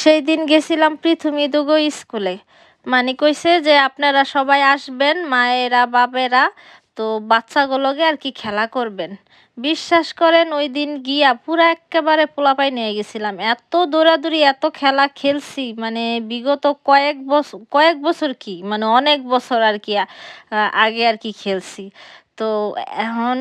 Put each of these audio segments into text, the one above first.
সেই দিন গেছিলাম পৃথুমিদুগো স্কুলে। মানে কইছে যে আপনারা সবাই আসবেন, মায়েরা বাপেরা, তো বাচ্চাগুলোকে আর কি খেলা করবেন। বিশ্বাস করেন ওই দিন গিয়া পুরা একেবারে পোলাপাই নিয়ে গেছিলাম, এত দৌড়াদৌড়ি এত খেলা খেলছি, মানে বিগত কয়েক বছর কি মানে অনেক বছর আর কি আগে আর কি খেলছি। তো এখন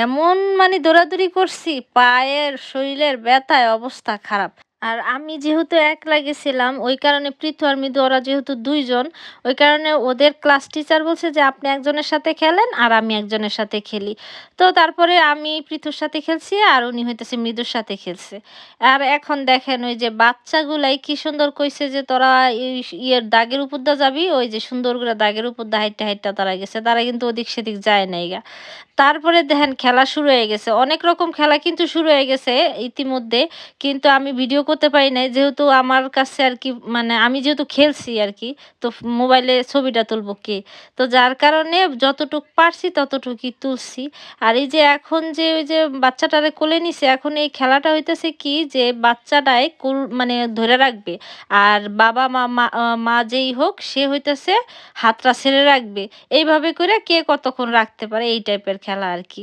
এমন মানে দৌড়াদৌড়ি করছি, পায়ের শরীরের ব্যথায় অবস্থা খারাপ। আর আমি যেহেতু একলা গেছিলাম, ওই কারণে পৃথু আর মৃদু ওরা যেহেতু ২ জন, ওই কারণে ওদের ক্লাস টিচার বলছে যে, "আপনি একজনের সাথে খেলেন আর আমি একজনের সাথে খেলি।" তো তারপরে আমি পৃথুর সাথে খেলছি আর উনি হইতেছে মৃদুর সাথে খেলছে। আর এখন দেখেন ওই যে বাচ্চাগুলাই কি সুন্দর কইছে যে, "তোরা ইয়ের দাগের উপর দিয়ে যাবি।" ওই যে সুন্দর করে দাগের উপর দিয়ে হাইট্টা, হাইট্টা তারা গেছে। তারা কিন্তু ওদিক সেদিক যায় নাই গা। তারপরে দেখেন খেলা শুরু হয়ে গেছে। অনেক রকম খেলা কিন্তু শুরু হয়ে গেছে ইতিমধ্যে। কিন্তু আমি ভিডিও করতে পারি নাই। যেহেতু আমার কাছে আরকি মানে আমি যেহেতু খেলছি আরকি, তো মোবাইলে ছবিটা তুলবো কে? তো যার কারণে যতটুক পারছি ততটুকুই তুলছি। আর এই যে এখন যে ওই যে বাচ্চাটারে কোলে নিছে, এখন এই খেলাটা হইতেছে কি যে বাচ্চাটায় মানে ধইরা রাখবে। আর বাবা মা যেই হোক সে হইতেছে হাতটা ছেড়ে রাখবে। এইভাবে করে কে কতক্ষণ রাখতে পারে এই টাইপের খেলা আরকি।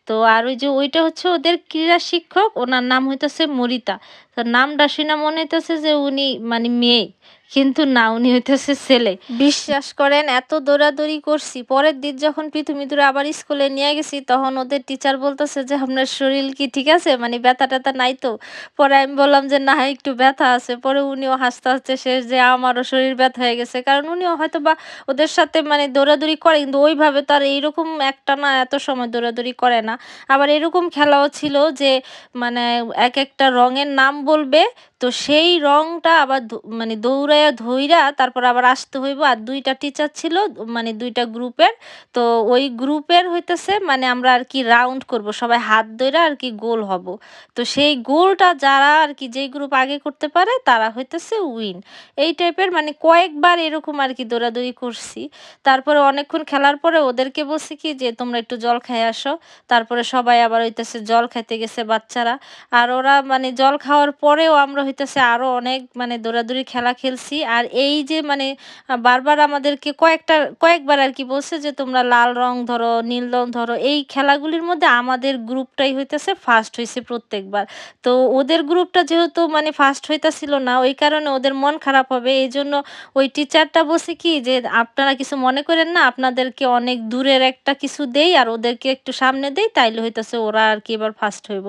তো আর ওই যে ওইটা হচ্ছে ওদের ক্রীড়া শিক্ষক, ওনার নাম হইতেছে মরিতা। তো নামটা শুইনা মনে হইতেছে যে উনি মানে মেয়ে। কিন্তু না, উনি হইতেছে ছেলে। বিশ্বাস করেন এত দৌড়াদৌড়ি করছি। পরের দিন যখন পৃথু-মিতুরে আবার স্কুলে নিয়ে গেছি তখন ওদের টিচার বলতেছে যে, "আপনার শরীর কি ঠিক আছে? মানে ব্যথা-ট্যাথা নাই তো?" পরে আমি বললাম যে, "না, একটু ব্যথা আছে।" পরে উনিও হাসতে, হাসতে শেষ যে আমারও শরীর ব্যথা হয়ে গেছে। কারণ উনিও হয়তোবা ওদের সাথে মানে দৌড়াদৌড়ি করে কিন্তু ওইভাবে তো আর এইরকম একটানা এত সময় দৌড়াদৌড়ি করে না। আবার এরকম খেলাও ছিল যে মানে একেকটা রঙের নাম বলবে, তো সেই রংটা আবার মানে দৌড়াইয়া ধইরা তারপর আবার আসতে হইব। আর ২ টা টিচার ছিল, মানে ২ টা গ্রুপের। তো ওই গ্রুপের হইতেছে মানে আমরা আরকি রাউন্ড করব। সবাই হাত ধইরা আরকি গোল হব। তো সেই গোলটা যারা আরকি যেই গ্রুপ আগে করতে পারে তারা হইতেছে উইন। এই টাইপের মানে কয়েকবার এরকম আরকি দৌড়াদৌড়ি করছি। তারপরে অনেকক্ষণ খেলার পরে ওদেরকে বলছি কি যে, "তোমরা একটু জল খাইয়া আসো।" তারপরে সবাই আবার হইতেছে জল খাইতে গেছে বাচ্চারা। আর ওরা মানে জল খাওয়ার পরেও আমরা হইতেছে আরো অনেক মানে দৌড়াদৌড়ি খেলা খেলছি। আর এই যে মানে বারবার আমাদেরকে কয়েকবার আরকি বলছে যে, "তোমরা লাল রং ধরো, নীল রং ধরো।" এই খেলাগুলির মধ্যে আমাদের গ্রুপটাই হইতেছে ফার্স্ট হইছে প্রত্যেকবার। তো ওদের গ্রুপটা যেহেতু মানে ফার্স্ট হইতাছিল না, ওই কারণে ওদের মন খারাপ হবে। এইজন্য ওই টিচারটা বলছে কি যে, "আপনারা কিছু মনে কইরেন না, আপনাদেরকে অনেক দূরের একটা কিছু দেই আর ওদেরকে একটু সামনে দেই, তাইলে হইতেছে ওরা আরকি এবার ফার্স্ট হইব।"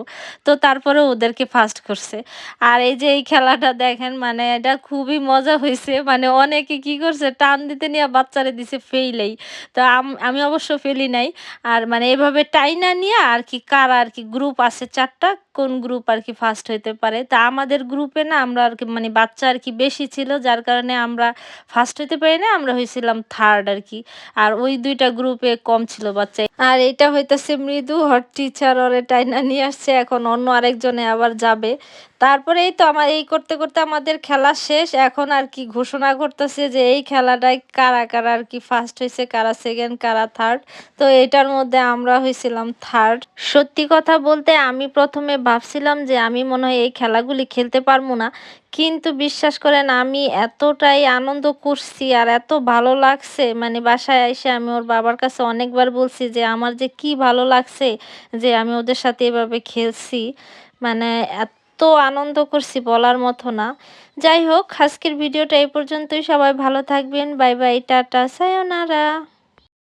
তো তারপরে ওদেরকে ফার্স্ট করছে। আর এই যে এই খেলাটা দেখেন মানে এটা খুবই মজা হইছে। মানে অনেকে কি করছে টান দিতে নিয়া বাচ্চারে দিছে ফেইলেই। তো আমি অবশ্য ফেলি নাই। আর মানে এভাবে টাইনা নিয়া আরকি কারা আরকি গ্রুপ আছে ৪ টা, কোন গ্রুপ আরকি ফার্স্ট হইতে পারে। তা আমাদের গ্রুপে না আমরা আরকি মানে বাচ্চা আরকি বেশি ছিল যার কারণে আমরা ফার্স্ট হইতে পারি নাই। আমরা হইছিলাম 3rd আরকি। আর ওই ২ টা গ্রুপে কম ছিল বাচ্চা। আর এটা হইতেছে মৃদু, ওর টিচার ওরে টাইনা নিয়ে আসছে। এখন অন্য আরেকজনে আবার যাবে। তারপরে এই তো আমার এই করতে, করতে আমাদের খেলা শেষ। এখন আর কি ঘোষণা করতেছে যে এই খেলাটায় কারা আর কি ফার্স্ট হইছে, কারা সেকেন্ড, কারা থার্ড। তো এটার মধ্যে আমরা হইছিলাম থার্ড। সত্যি কথা বলতে আমি ১ম এ ভাবছিলাম যে আমি মনে হয় এই খেলাগুলি খেলতে পারবো না। কিন্তু বিশ্বাস করেন আমি এতটাই আনন্দ করছি আর এত ভালো লাগছে, মানে বাসায় আইসা আমি ওর বাবার কাছে অনেকবার বলছি যে আমার যে কি ভালো লাগছে যে আমি ওদের সাথে এভাবে খেলছি। মানে এত আনন্দ করছি বলার মতো না। যাই হোক, আজকের ভিডিওটা এই পর্যন্তই। সবাই ভালো থাকবেন। Bye bye, tata, সায়োনারা।